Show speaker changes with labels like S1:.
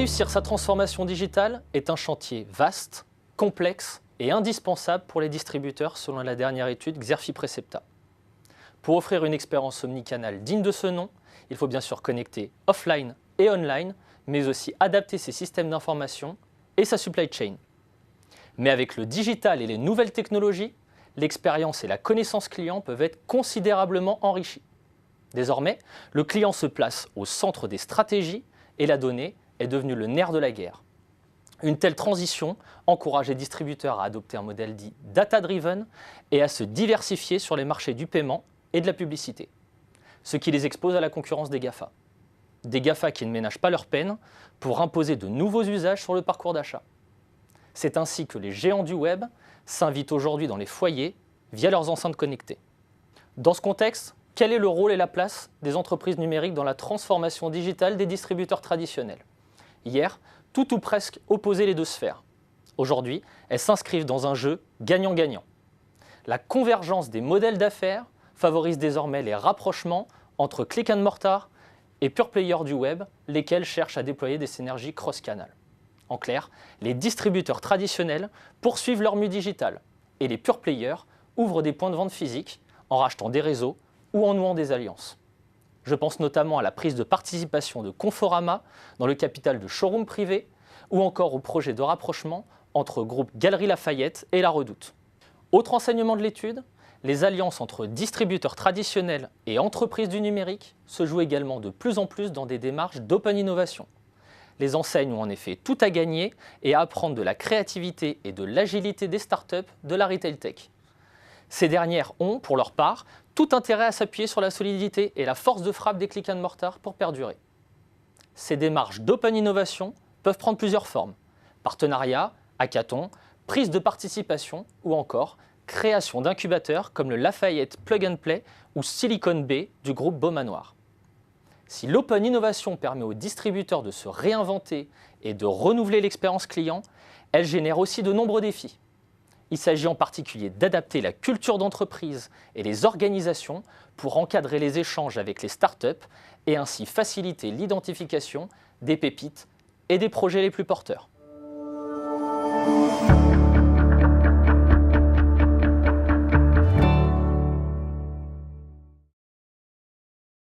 S1: Réussir sa transformation digitale est un chantier vaste, complexe et indispensable pour les distributeurs selon la dernière étude Xerfi Precepta. Pour offrir une expérience omnicanale digne de ce nom, il faut bien sûr connecter offline et online, mais aussi adapter ses systèmes d'information et sa supply chain. Mais avec le digital et les nouvelles technologies, l'expérience et la connaissance client peuvent être considérablement enrichies. Désormais, le client se place au centre des stratégies et la donnée est devenue le nerf de la guerre. Une telle transition encourage les distributeurs à adopter un modèle dit data-driven et à se diversifier sur les marchés du paiement et de la publicité, ce qui les expose à la concurrence des GAFA. Des GAFA qui ne ménagent pas leur peine pour imposer de nouveaux usages sur le parcours d'achat. C'est ainsi que les géants du web s'invitent aujourd'hui dans les foyers via leurs enceintes connectées. Dans ce contexte, quel est le rôle et la place des entreprises numériques dans la transformation digitale des distributeurs traditionnels? Hier, tout ou presque opposaient les deux sphères. Aujourd'hui, elles s'inscrivent dans un jeu gagnant-gagnant. La convergence des modèles d'affaires favorise désormais les rapprochements entre click and mortar et pure players du web, lesquels cherchent à déployer des synergies cross-canal. En clair, les distributeurs traditionnels poursuivent leur mue digitale et les pure players ouvrent des points de vente physiques en rachetant des réseaux ou en nouant des alliances. Je pense notamment à la prise de participation de Conforama dans le capital de showroom privé ou encore au projet de rapprochement entre groupe Galeries Lafayette et La Redoute. Autre enseignement de l'étude, les alliances entre distributeurs traditionnels et entreprises du numérique se jouent également de plus en plus dans des démarches d'open innovation. Les enseignes ont en effet tout à gagner et à apprendre de la créativité et de l'agilité des startups de la retail tech. Ces dernières ont, pour leur part, tout intérêt à s'appuyer sur la solidité et la force de frappe des click and mortar pour perdurer. Ces démarches d'open innovation peuvent prendre plusieurs formes: partenariat, hackathon, prise de participation ou encore création d'incubateurs comme le Lafayette Plug and Play ou Silicon Bay du groupe Beaumanoir. Si l'open innovation permet aux distributeurs de se réinventer et de renouveler l'expérience client, elle génère aussi de nombreux défis. Il s'agit en particulier d'adapter la culture d'entreprise et les organisations pour encadrer les échanges avec les startups et ainsi faciliter l'identification des pépites et des projets les plus porteurs.